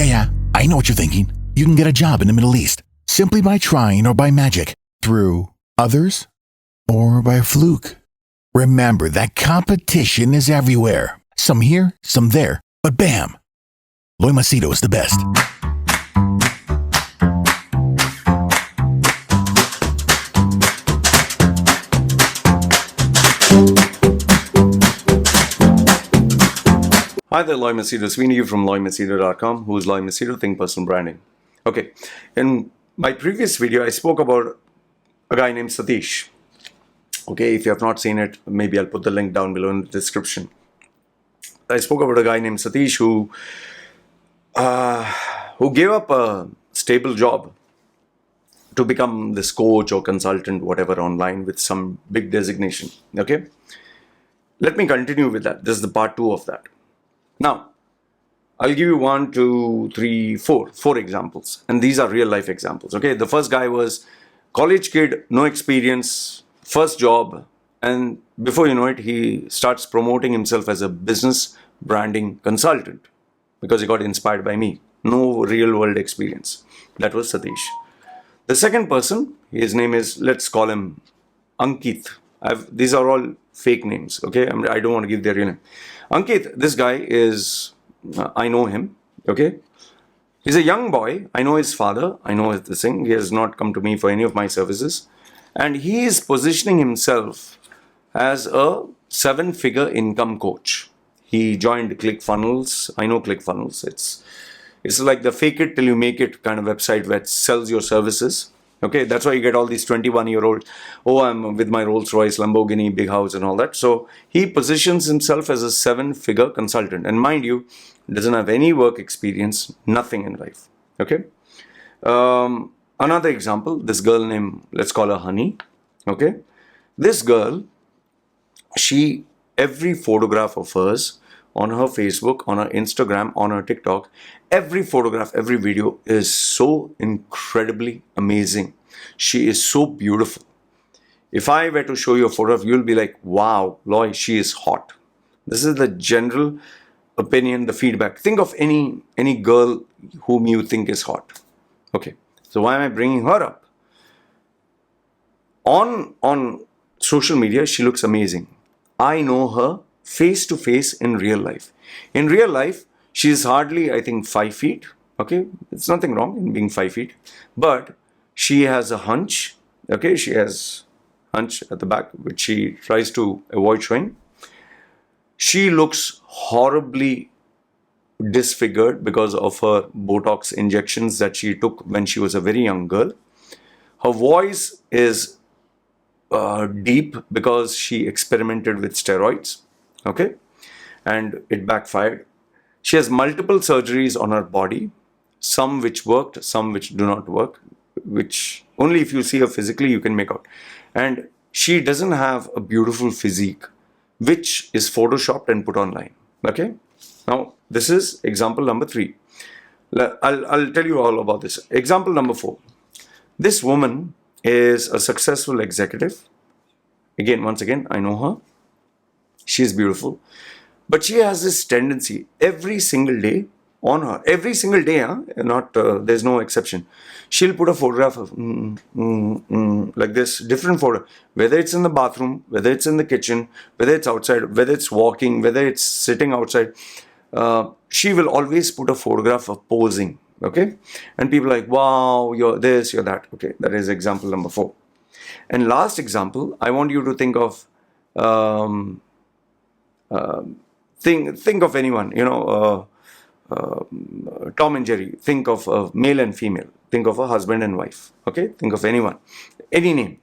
Yeah, I know what you're thinking. You can get a job in the Middle East simply by trying or by magic, through others, or by fluke. Remember that competition is everywhere. Some here, some there, but bam! Loy Machedo is the best. Hi there, Loy Machedo. Sweeney here from LoyMachedo.com. Who is Loy Machedo? Think Personal Branding. Okay, in my previous video, I spoke about a guy named Satish. Okay, if you have not seen it, maybe I'll put the link down below in the description. I spoke about a guy named Satish who gave up a stable job to become this coach or consultant, whatever, online with some big designation. Okay, let me continue with that. This is the part 2 of that. Now, I'll give you 1, 2, 3, 4 examples, and these are real life examples. Okay, the first guy was college kid, no experience, first job, and before you know it, he starts promoting himself as a business branding consultant because he got inspired by me. No real world experience. That was Satish. The second person, his name is, let's call him Ankit. These are all fake names. Okay, I don't want to give their real name. Ankit, this guy is, I know him, okay? He's a young boy. I know his father. I know this thing. He has not come to me for any of my services. And he is positioning himself as a 7-figure income coach. He joined ClickFunnels. I know ClickFunnels. It's like the fake it till you make it kind of website where it sells your services. Okay, that's why you get all these 21-year-olds. Oh, I'm with my Rolls Royce, Lamborghini, big house and all that. So he positions himself as a 7-figure consultant. And mind you, doesn't have any work experience, nothing in life. Okay. Another example, this girl named, let's call her Honey. Okay. This girl, every photograph of hers on her Facebook, on her Instagram, on her TikTok, every photograph, every video is so incredibly amazing. She is so beautiful. If I were to show you a photograph, you'll be like, wow, Loy, she is hot. This is the general opinion, the feedback. Think of any girl whom you think is hot. Okay, so why am I bringing her up? On social media, she looks amazing. I know her face to face in real life. In real life, she is hardly, I think, 5 feet. Okay, it's nothing wrong in being 5 feet, but she has a hunch. Okay, she has hunch at the back, which she tries to avoid showing. She looks horribly disfigured because of her Botox injections that she took when she was a very young girl. Her voice is deep because she experimented with steroids. Okay, and it backfired. She has multiple surgeries on her body, some which worked, some which do not work, which only if you see her physically you can make out. And she doesn't have a beautiful physique, which is photoshopped and put online. Okay, now this is example number 3. I'll tell you all about this. Example number 4. This woman is a successful executive. Once again, I know her. She is beautiful, but she has this tendency every single day on her. Every single day, there's no exception. She'll put a photograph of like this, different photo, whether it's in the bathroom, whether it's in the kitchen, whether it's outside, whether it's walking, whether it's sitting outside. She will always put a photograph of posing. Okay, and people are like, wow, you're this, you're that. Okay, that is example number 4. And last example, I want you to think of think of anyone, Tom and Jerry. Think of a male and female. Think of a husband and wife. Okay, think of anyone, any name.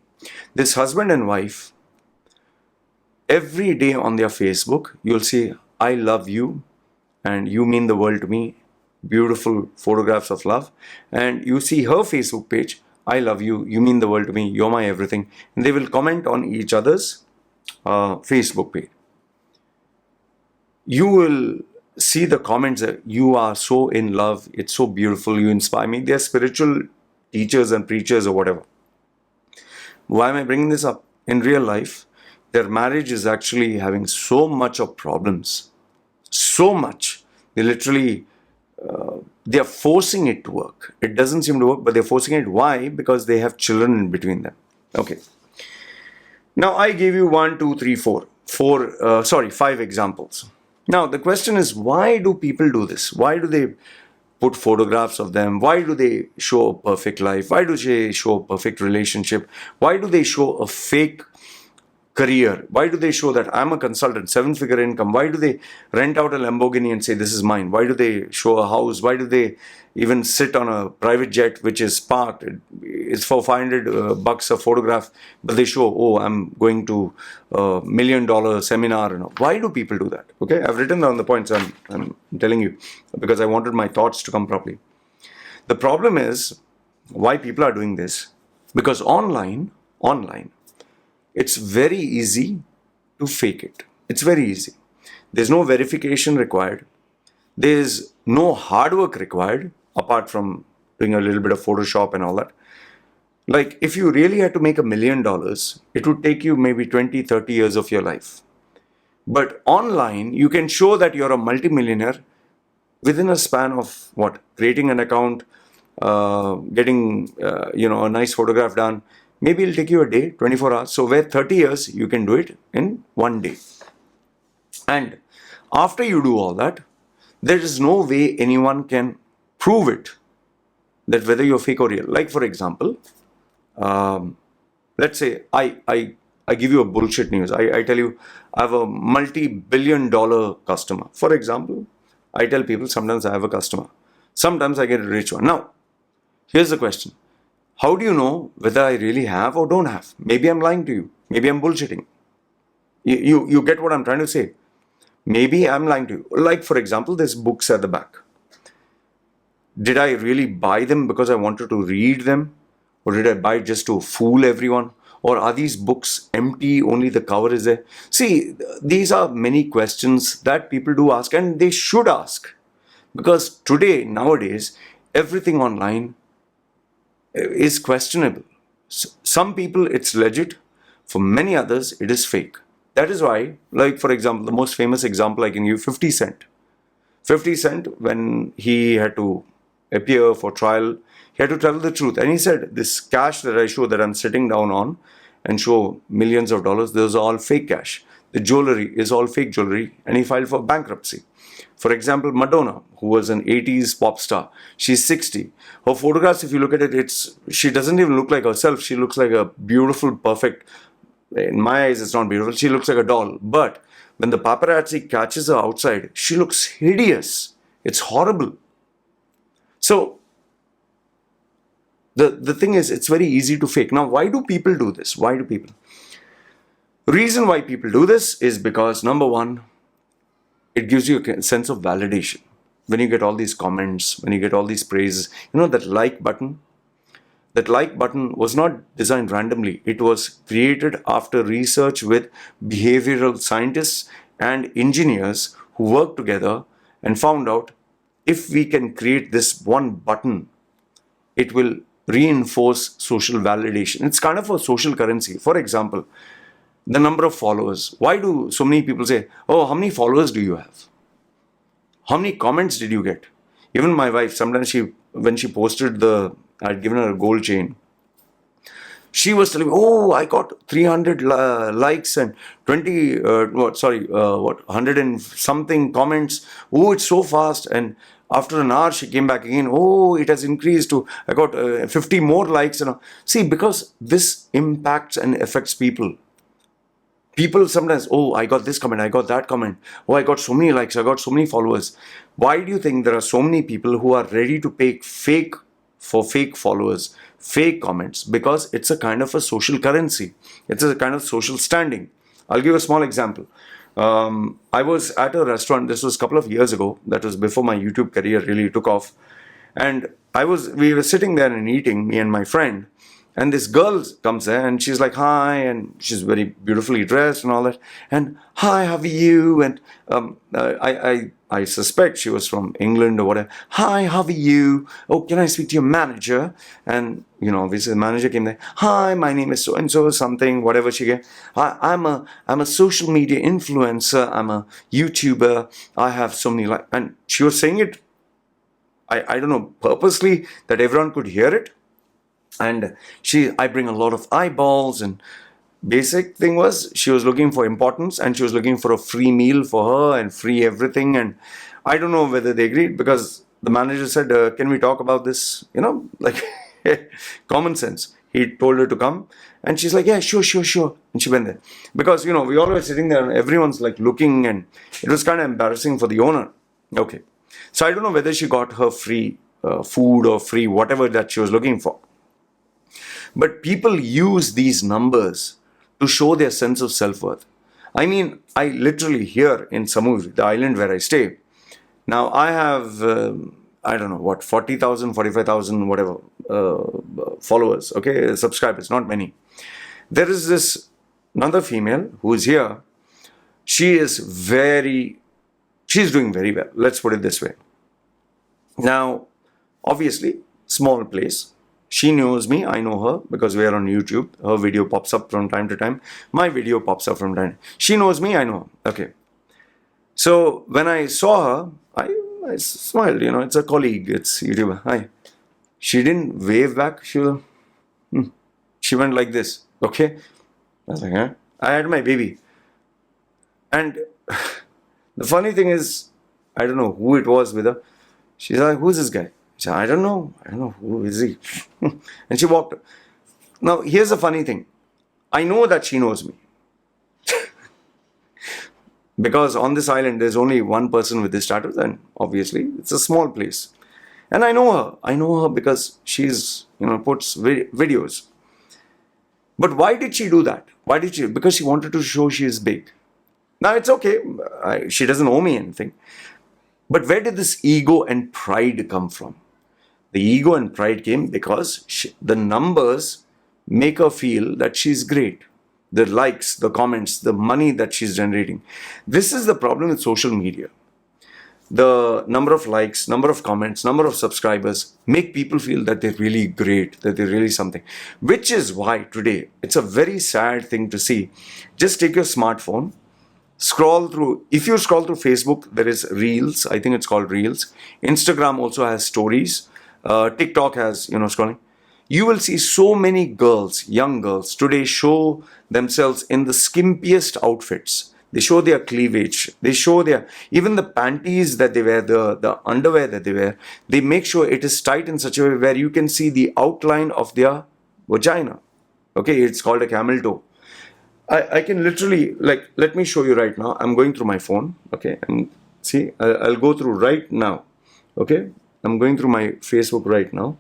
This husband and wife, every day on their Facebook, you'll see, I love you and you mean the world to me. Beautiful photographs of love. And you see her Facebook page, I love you, you mean the world to me, you're my everything. And they will comment on each other's Facebook page. You will see the comments that you are so in love, it's so beautiful, you inspire me. They're spiritual teachers and preachers or whatever. Why am I bringing this up? In real life, their marriage is actually having so much of problems. So much. They literally they are forcing it to work. It doesn't seem to work, but they're forcing it. Why? Because they have children in between them. Okay. Now I gave you one, two, three, five examples. Now the question is, why do people do this? Why do they put photographs of them? Why do they show a perfect life? Why do they show a perfect relationship? Why do they show a fake career? Why do they show that I'm a consultant, 7-figure income? Why do they rent out a Lamborghini and say this is mine? Why do they show a house? Why do they even sit on a private jet which is parked? It's for $500 a photograph, but they show, oh, I'm going to a $1 million seminar. Why do people do that? Okay, I've written down the points. I'm telling you because I wanted my thoughts to come properly. The problem is why people are doing this, because online, it's very easy to fake it. It's very easy. There's no verification required. There's no hard work required apart from doing a little bit of Photoshop and all that. Like if you really had to make $1 million, it would take you maybe 20, 30 years of your life. But online, you can show that you're a multimillionaire within a span of what? Creating an account, getting a nice photograph done. Maybe it'll take you a day, 24 hours. So where 30 years, you can do it in one day. And after you do all that, there is no way anyone can prove it, that whether you're fake or real. Like for example, let's say I give you a bullshit news. I tell you I have a multi-billion-dollar customer. For example, I tell people sometimes I have a customer. Sometimes I get a rich one. Now, here's the question. How do you know whether I really have or don't have? Maybe I'm lying to you. Maybe I'm bullshitting. You get what I'm trying to say. Maybe I'm lying to you. Like, for example, there's books at the back. Did I really buy them because I wanted to read them? Or did I buy it just to fool everyone? Or are these books empty, only the cover is there? See, these are many questions that people do ask, and they should ask. Because nowadays, everything online is questionable. Some people it's legit, for many others it is fake. That is why, like for example, the most famous example I can give, 50 Cent. 50 Cent, when he had to appear for trial, he had to tell the truth. And he said, this cash that I show, that I'm sitting down on and show millions of dollars, those are all fake cash. The jewelry is all fake jewelry, and he filed for bankruptcy. For example, Madonna, who was an 80s pop star, she's 60. Her photographs, if you look at it, she doesn't even look like herself. She looks like a beautiful, perfect, in my eyes, it's not beautiful. She looks like a doll. But when the paparazzi catches her outside, she looks hideous. It's horrible. So, the thing is, it's very easy to fake. Now, why do people do this? Why do people? Reason why people do this is because, number one, it gives you a sense of validation. When you get all these comments, when you get all these praises, that like button? That like button was not designed randomly. It was created after research with behavioral scientists and engineers who worked together and found out if we can create this one button, it will reinforce social validation. It's kind of a social currency. For example, the number of followers. Why do so many people say, oh, how many followers do you have? How many comments did you get? Even my wife, sometimes when she posted I'd given her a gold chain. She was telling me, oh, I got 300 likes and 100 and something comments. Oh, it's so fast. And after an hour, she came back again. Oh, it has increased to, I got 50 more likes. See, because this impacts and affects people. People sometimes, oh, I got this comment, I got that comment. Oh, I got so many likes, I got so many followers. Why do you think there are so many people who are ready to pay fake followers, fake comments? Because it's a kind of a social currency. It's a kind of social standing. I'll give a small example. I was at a restaurant, this was a couple of years ago, that was before my YouTube career really took off. And we were sitting there and eating, me and my friend. And this girl comes there and she's like, hi, and she's very beautifully dressed and all that. And hi, how are you? And I suspect she was from England or whatever. Hi, how are you? Oh, can I speak to your manager? And, obviously the manager came there. Hi, my name is so-and-so, something, whatever she gave. I'm a social media influencer. I'm a YouTuber. I have so many, and she was saying it. I don't know, purposely that everyone could hear it. And I bring a lot of eyeballs, and basic thing was she was looking for importance, and she was looking for a free meal for her and free everything. And I don't know whether they agreed, because the manager said, can we talk about this? Like common sense. He told her to come, and she's like, yeah, sure, sure, sure. And she went there, because we all were sitting there and everyone's like looking, and it was kind of embarrassing for the owner. Okay. So I don't know whether she got her free food or free whatever that she was looking for. But people use these numbers to show their sense of self-worth. I mean, I literally here in Samur, the island where I stay, now I have, I don't know what, 40,000, 45,000, whatever, followers, okay, subscribers, not many. There is this another female who is here. She's doing very well. Let's put it this way. Now, obviously, small place. She knows me, I know her, because we are on YouTube. Her video pops up from time to time. My video pops up from time. She knows me, I know her. Okay. So when I saw her, I smiled, it's a colleague, it's YouTuber. Hi. She didn't wave back. She went like this. Okay. I was like, huh? I had my baby. And the funny thing is, I don't know who it was with her. She's like, who's this guy? She said, I don't know, who is he? And she walked. Now, here's the funny thing. I know that she knows me. Because on this island, there's only one person with this status, and obviously, it's a small place. And I know her. I know her because she's, puts videos. But why did she do that? Because she wanted to show she is big. Now, it's okay. She doesn't owe me anything. But where did this ego and pride come from? The ego and pride came because the numbers make her feel that she's great. The likes, the comments, the money that she's generating. This is the problem with social media. The number of likes, number of comments, number of subscribers make people feel that they're really great, that they're really something. Which is why today, it's a very sad thing to see. Just take your smartphone, scroll through. If you scroll through Facebook, there is Reels. I think it's called Reels. Instagram also has stories. TikTok has, scrolling. You will see so many girls, young girls, today show themselves in the skimpiest outfits. They show their cleavage. They show even the panties that they wear, the underwear that they wear. They make sure it is tight in such a way where you can see the outline of their vagina. Okay, it's called a camel toe. I can literally, let me show you right now. I'm going through my phone. Okay, and see, I'll go through right now. Okay, I'm going through my Facebook right now.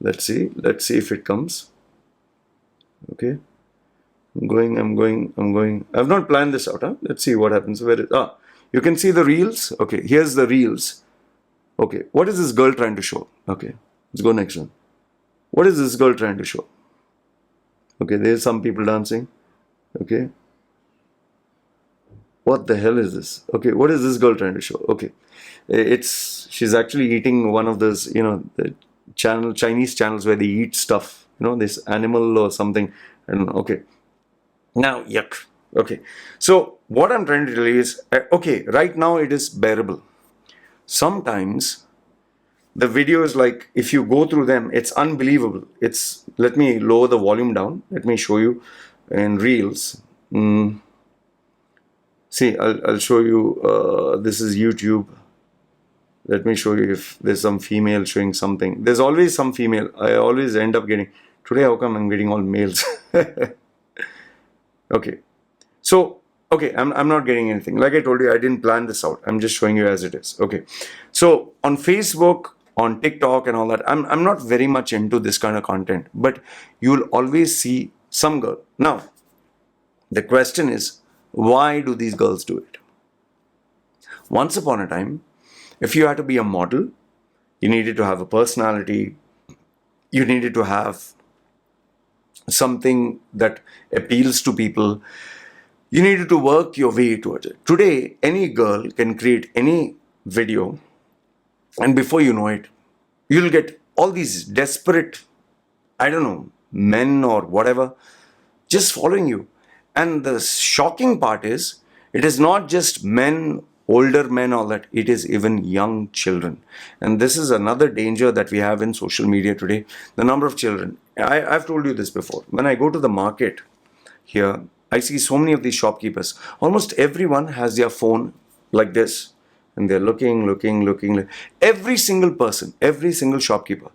Let's see if it comes. Okay. I'm going. I've not planned this out, huh? Let's see what happens. You can see the reels. Okay, here's the reels. Okay, what is this girl trying to show? Okay, let's go next one. What is this girl trying to show? Okay, there's some people dancing. Okay. What the hell is this? Okay, what is this girl trying to show? Okay, she's actually eating one of those, the Chinese channels where they eat stuff, this animal or something. I don't know. Okay. Now, yuck. Okay. So what I'm trying to tell you is, okay, right now it is bearable. Sometimes the videos, like if you go through them, it's unbelievable. Let me lower the volume down. Let me show you in Reels. See, I'll show you. This is YouTube. Let me show you if there's some female showing something. There's always some female. I always end up getting. Today, how come I'm getting all males? Okay. So, okay, I'm not getting anything. Like I told you, I didn't plan this out. I'm just showing you as it is. Okay. So, on Facebook, on TikTok and all that, I'm not very much into this kind of content. But you'll always see some girl. Now, the question is, why do these girls do it? Once upon a time, if you had to be a model, you needed to have a personality. You needed to have something that appeals to people. You needed to work your way towards it. Today, any girl can create any video, and before you know it, you'll get all these desperate, men or whatever, just following you. And the shocking part is, it is not just men older men, all that. It is even young children. And this is another danger that we have in social media today. The number of children. I've told you this before. When I go to the market here, I see so many of these shopkeepers. Almost everyone has their phone like this. And they're looking. Every single person, every single shopkeeper.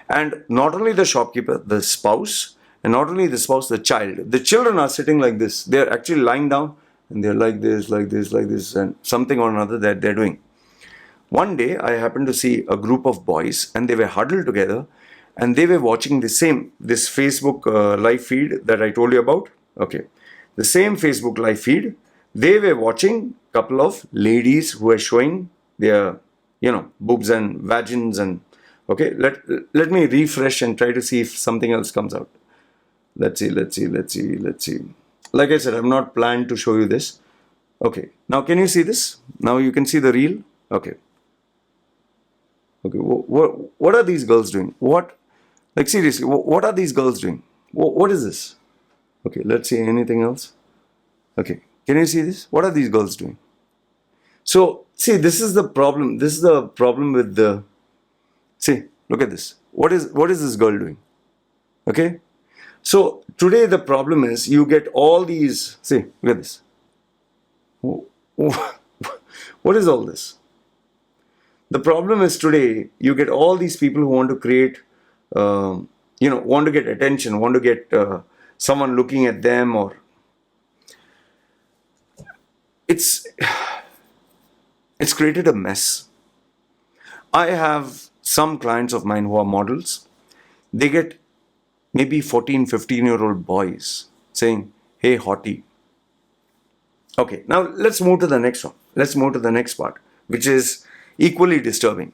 And not only the shopkeeper, the spouse, and not only the spouse, the child. The children are sitting like this. They're actually lying down and they're like this, and something or another that they're doing. One day, I happened to see a group of boys and they were huddled together and they were watching this Facebook live feed that I told you about. Okay. The same Facebook live feed. They were watching a couple of ladies who were showing their, boobs and vagins and, okay, let me refresh and try to see if something else comes out. Let's see. Like I said, I'm not planned to show you this. Okay. Now, can you see this? Now you can see the reel. Okay. What are these girls doing? Like seriously, what are these girls doing? What is this? Okay. Let's see anything else. Okay. Can you see this? What are these girls doing? So, see, this is the problem. This is the problem with the... See, look at this. What is this girl doing? Okay. So today the problem is you get all these, see, look at this. What is all this? The problem is today you get all these people who want to create, want to get attention, want to get someone looking at them, or it's created a mess. I have some clients of mine who are models. They get maybe 14, 15-year-old boys saying, hey, hottie. Okay, now let's move to the next one. Let's move to the next part, which is equally disturbing.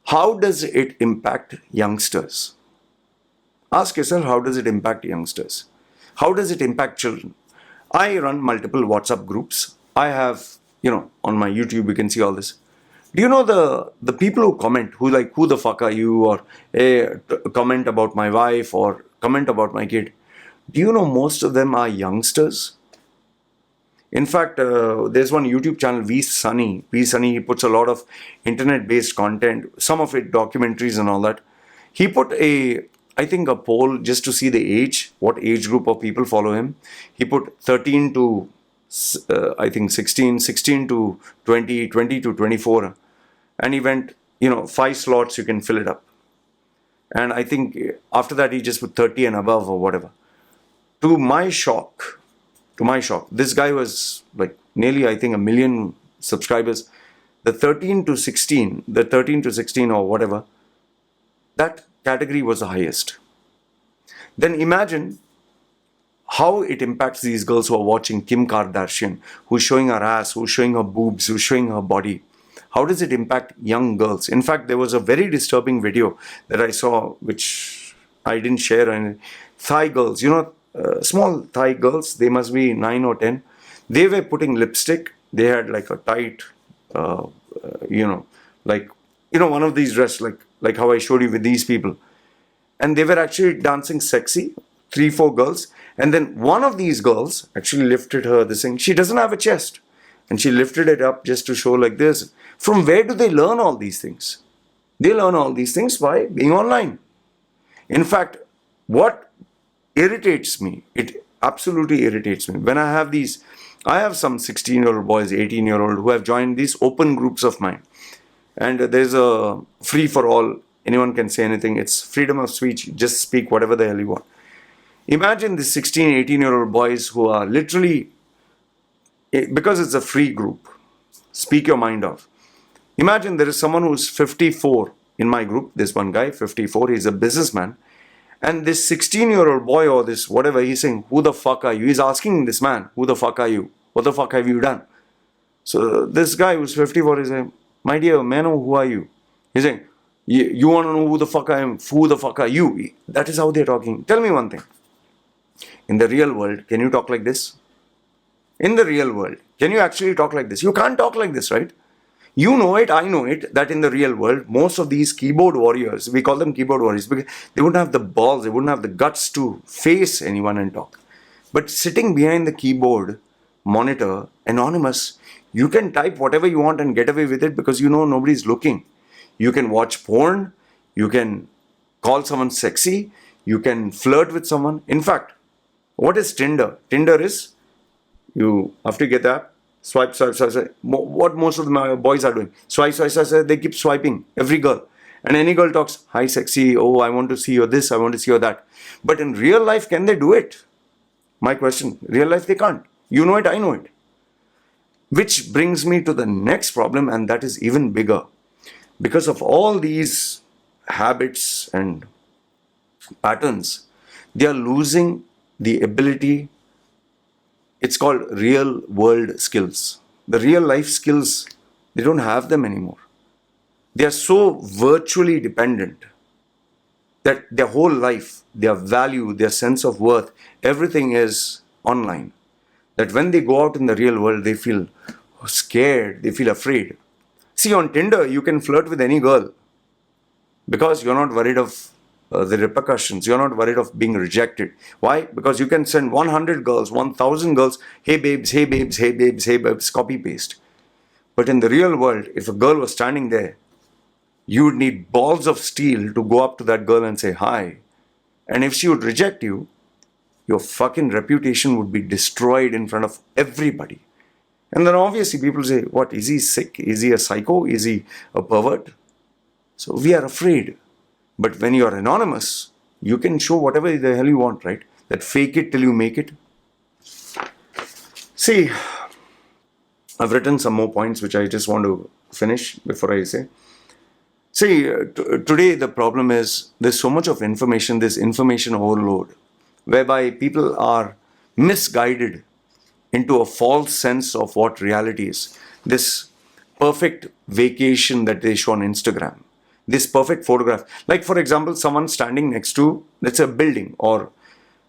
How does it impact youngsters? Ask yourself, how does it impact youngsters? How does it impact children? I run multiple WhatsApp groups. I have, on my YouTube, you can see all this. Do you know the people who comment, who like, who the fuck are you? Or comment about my wife or comment about my kid. Do you know most of them are youngsters? In fact, there's one YouTube channel, V Sunny. He puts a lot of internet-based content, some of it documentaries and all that. He put a poll just to see the age, what age group of people follow him. He put 13 to 16 to 20, 20 to 24. And he went, 5 slots, you can fill it up. And I think after that, he just put 30 and above or whatever. To my shock, this guy was like nearly, I think, 1 million subscribers. The 13 to 16 or whatever, that category was the highest. Then imagine how it impacts these girls who are watching Kim Kardashian, who's showing her ass, who's showing her boobs, who's showing her body. How does it impact young girls? In fact, there was a very disturbing video that I saw, which I didn't share. And Thai girls, small Thai girls, they must be 9 or 10. They were putting lipstick. They had like a tight, one of these dresses, like how I showed you with these people. And they were actually dancing sexy, 3-4 girls. And then one of these girls actually lifted her, this thing. She doesn't have a chest. And she lifted it up just to show like this. From where do they learn all these things? They learn all these things by being online. In fact, what irritates me, it absolutely irritates me. When I have some 16-year-old boys, 18-year-old who have joined these open groups of mine. And there's a free for all. Anyone can say anything. It's freedom of speech. Just speak whatever the hell you want. Imagine these 16, 18-year-old boys who are literally, because it's a free group, speak your mind off. Imagine there is someone who's 54 in my group. This one guy, 54, he's a businessman. And this 16-year-old boy or this whatever, he's saying, who the fuck are you? He's asking this man, who the fuck are you? What the fuck have you done? So this guy who's 54 is saying, my dear man, who are you? He's saying, you want to know who the fuck I am? Who the fuck are you? That is how they're talking. Tell me one thing. In the real world, can you talk like this? In the real world, can you actually talk like this? You can't talk like this, right? You know it, I know it, that in the real world, most of these keyboard warriors, we call them keyboard warriors, because they wouldn't have the balls, they wouldn't have the guts to face anyone and talk. But sitting behind the keyboard monitor anonymous, you can type whatever you want and get away with it because you know nobody's looking. You can watch porn, you can call someone sexy, you can flirt with someone. In fact, what is Tinder? Tinder is, you, after you get that, swipe, swipe, swipe, swipe. What most of the boys are doing. Swipe, swipe, swipe, swipe. They keep swiping. Every girl. And any girl talks, hi sexy, oh, I want to see your this, I want to see your that. But in real life, can they do it? My question. Real life, they can't. You know it, I know it. Which brings me to the next problem, and that is even bigger. Because of all these habits and patterns, they are losing the ability. It's called real world skills. The real life skills, they don't have them anymore. They are so virtually dependent that their whole life, their value, their sense of worth, everything is online. That when they go out in the real world, they feel scared, they feel afraid. See, on Tinder, you can flirt with any girl because you're not worried of the repercussions. You're not worried of being rejected. Why? Because you can send 100 girls, 1,000 girls, hey babes, hey babes, hey babes, hey babes, copy paste. But in the real world, if a girl was standing there, you would need balls of steel to go up to that girl and say hi. And if she would reject you, your fucking reputation would be destroyed in front of everybody. And then obviously people say, what, is he sick? Is he a psycho? Is he a pervert? So we are afraid. But when you are anonymous, you can show whatever the hell you want, right? That fake it till you make it. See, I've written some more points which I just want to finish before I say. See, today the problem is there's so much of information, this information overload, whereby people are misguided into a false sense of what reality is. This perfect vacation that they show on Instagram, this perfect photograph. Like, for example, someone standing next to, let's say, a building, or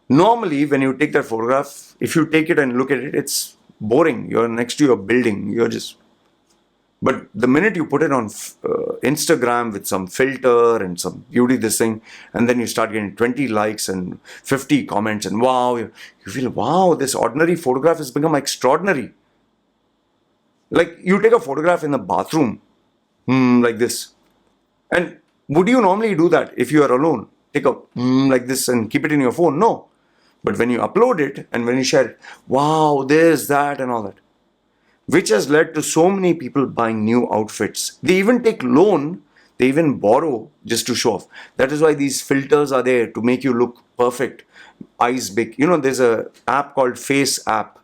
normally when you take that photograph, if you take it and look at it, it's boring. You're next to your building. You're just. But the minute you put it on Instagram with some filter and some beauty, this thing, and then you start getting 20 likes and 50 comments, and wow, you feel, wow, this ordinary photograph has become extraordinary. Like, you take a photograph in the bathroom, like this. And would you normally do that if you are alone? Take a like this and keep it in your phone? No. But when you upload it and when you share it, wow, this, that, and all that. Which has led to so many people buying new outfits. They even take loan, they even borrow just to show off. That is why these filters are there to make you look perfect, eyes big. You know, there's a app called Face app,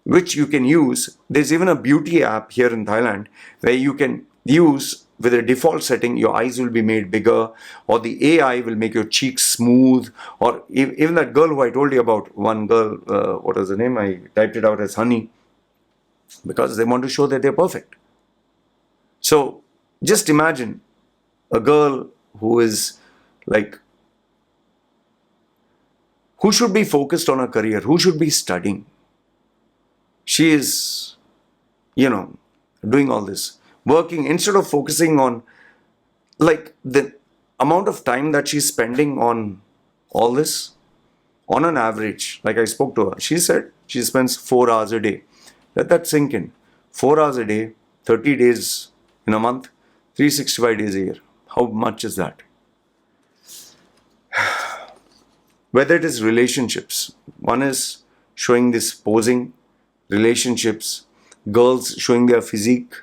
which you can use. There's even a beauty app here in Thailand where you can use with a default setting, your eyes will be made bigger, or the AI will make your cheeks smooth, or even that girl who I told you about, one girl, what was the name? I typed it out as Honey. Because they want to show that they're perfect. So just imagine a girl who is like, who should be focused on her career, who should be studying. She is, doing all this, working, instead of focusing on like the amount of time that she's spending on all this. On an average, like I spoke to her, she said she spends 4 hours a day. Let that sink in. 4 hours a day, 30 days in a month, 365 days a year. How much is that? Whether it is relationships, one is showing this posing, relationships, girls showing their physique,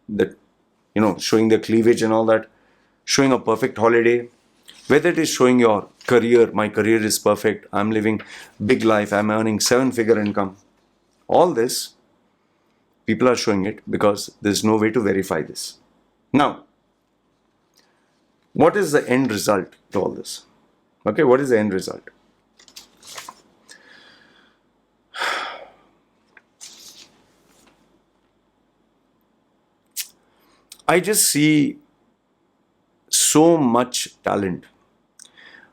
that, showing their cleavage and all that, showing a perfect holiday. Whether it is showing your career, my career is perfect, I'm living big life, I'm earning 7-figure income. All this, people are showing it because there's no way to verify this. Now, what is the end result to all this? Okay, what is the end result? I just see so much talent.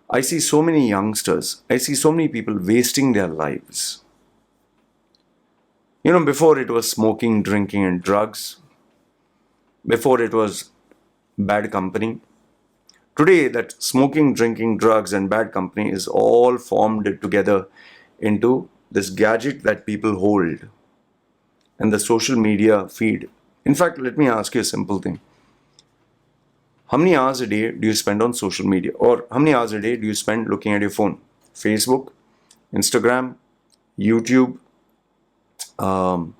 I see so many youngsters. I see so many people wasting their lives. Before it was smoking, drinking, and drugs. Before it was bad company. Today, that smoking, drinking, drugs, and bad company is all formed together into this gadget that people hold. and the social media feed. In fact, let me ask you a simple thing. How many hours a day do you spend on social media? Or how many hours a day do you spend looking at your phone? Facebook, Instagram, YouTube, um,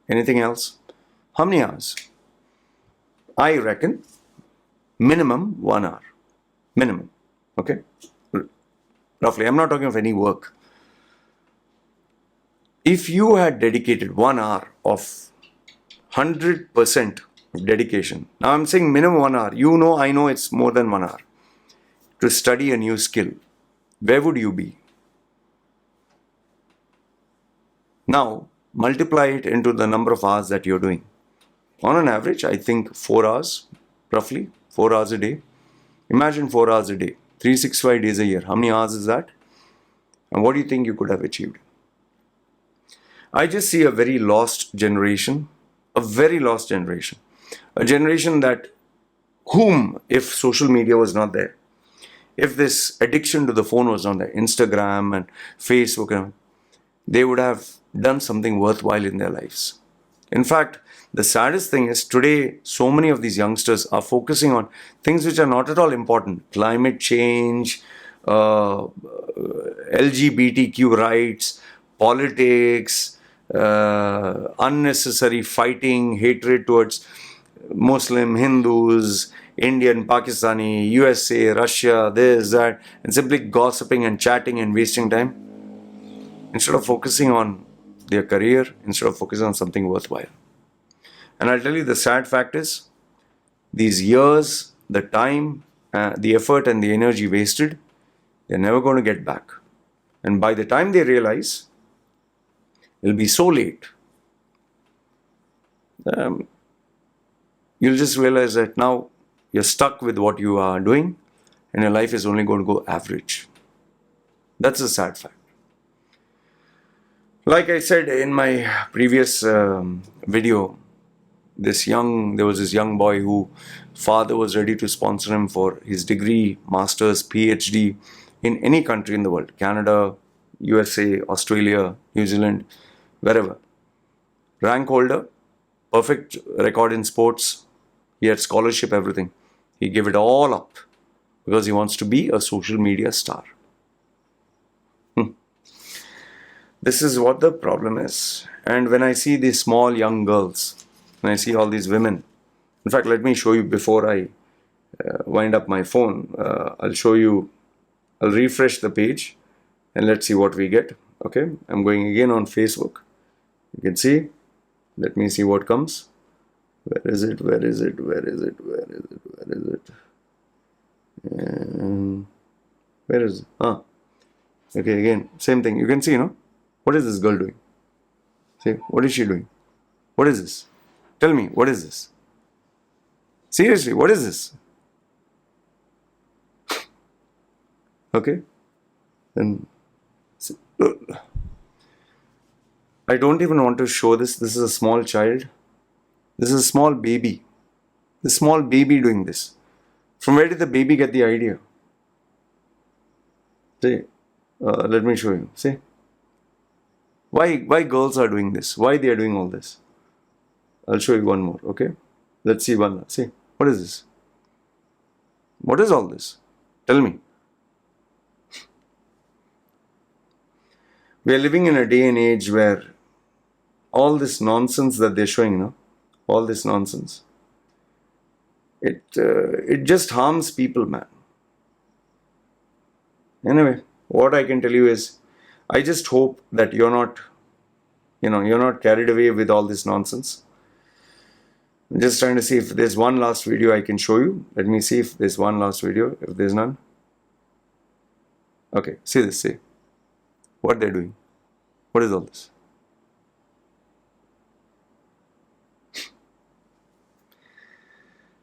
anything else? How many hours? I reckon minimum 1 hour. Minimum. Okay? Roughly. I'm not talking of any work. If you had dedicated 1 hour of 100% of dedication, now I'm saying minimum 1 hour, I know it's more than 1 hour, to study a new skill, where would you be? Now, multiply it into the number of hours that you're doing. On an average, I think 4 hours, roughly 4 hours a day. Imagine 4 hours a day, 365 days a year. How many hours is that? And what do you think you could have achieved? I just see a very lost generation, a very lost generation. A generation that, whom, if social media was not there, if this addiction to the phone was not there, Instagram and Facebook, they would have done something worthwhile in their lives. In fact, the saddest thing is today, so many of these youngsters are focusing on things which are not at all important. Climate change, LGBTQ rights, politics, unnecessary fighting, hatred towards Muslim, Hindus, Indian, Pakistani, USA, Russia, this, that, and simply gossiping and chatting and wasting time instead of focusing on their career, instead of focusing on something worthwhile. And I'll tell you the sad fact is, these years, the time, the effort, and the energy wasted, they're never going to get back. And by the time they realize, it'll be so late. You'll just realize that now you're stuck with what you are doing, and your life is only going to go average. That's a sad fact. Like I said in my previous video, there was this young boy who father was ready to sponsor him for his degree, master's, PhD in any country in the world, Canada, USA, Australia, New Zealand, wherever. Rank holder, perfect record in sports, he had scholarship, everything. He gave it all up because he wants to be a social media star. This is what the problem is. And when I see these small young girls, when I see all these women, in fact, let me show you before I wind up my phone. I'll refresh the page and let's see what we get. Okay, I'm going again on Facebook. You can see, let me see what comes. Where is it? Where is it? Where is it? Where is it? Where is it? Where is it? Okay, again, same thing. You can see, what is this girl doing? See, what is she doing? What is this? Tell me, what is this? Seriously, what is this? Okay? And I don't even want to show this. This is a small child. This is a small baby. This small baby doing this. From where did the baby get the idea? See, let me show you. See? Why girls are doing this? Why they are doing all this? I'll show you one more, okay? Let's see one. See, what is this? What is all this? Tell me. We are living in a day and age where all this nonsense that they're showing, all this nonsense, it just harms people, man. Anyway, what I can tell you is, I just hope that you're not carried away with all this nonsense. I'm just trying to see if there's one last video I can show you. Let me see if there's one last video. If there's none. Okay, see this, see. What they're doing. What is all this?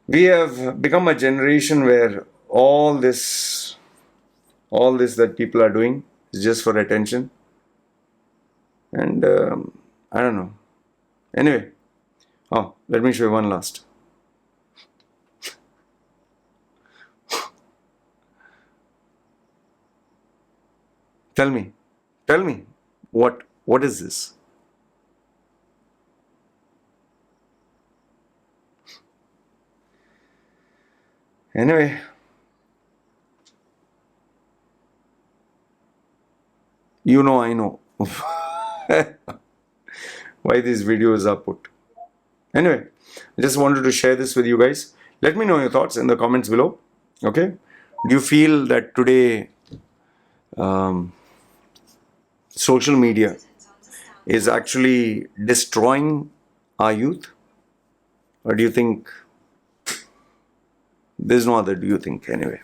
We have become a generation where all this that people are doing is just for attention. And I don't know. Anyway, let me show you one last. Tell me, what is this? Anyway, I know why these videos are put. Anyway, I just wanted to share this with you guys. Let me know your thoughts in the comments below. Okay? Do you feel that today social media is actually destroying our youth? Or do you think there's no other do you think anyway?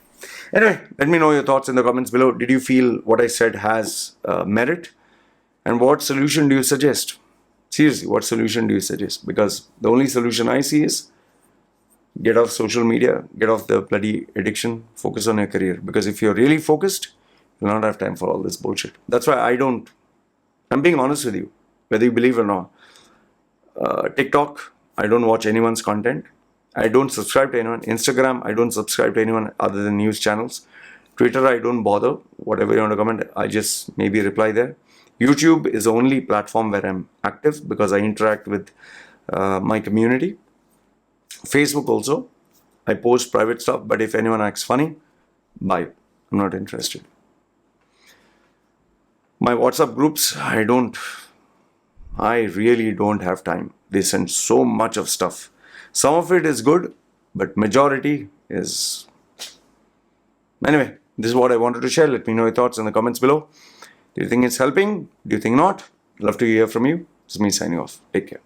Anyway, let me know your thoughts in the comments below. Did you feel what I said has merit? And what solution do you suggest? Seriously, what solution do you suggest? Because the only solution I see is get off social media, get off the bloody addiction, focus on your career. Because if you're really focused, you'll not have time for all this bullshit. That's why I'm being honest with you, whether you believe or not. TikTok, I don't watch anyone's content. I don't subscribe to anyone. Instagram, I don't subscribe to anyone other than news channels. Twitter, I don't bother. Whatever you want to comment, I just maybe reply there. YouTube is the only platform where I'm active because I interact with my community. Facebook also, I post private stuff, but if anyone acts funny, bye. I'm not interested. My WhatsApp groups, I really don't have time. They send so much of stuff. Some of it is good, but majority is... Anyway, this is what I wanted to share. Let me know your thoughts in the comments below. Do you think it's helping? Do you think not? Love to hear from you. This is me signing off. Take care.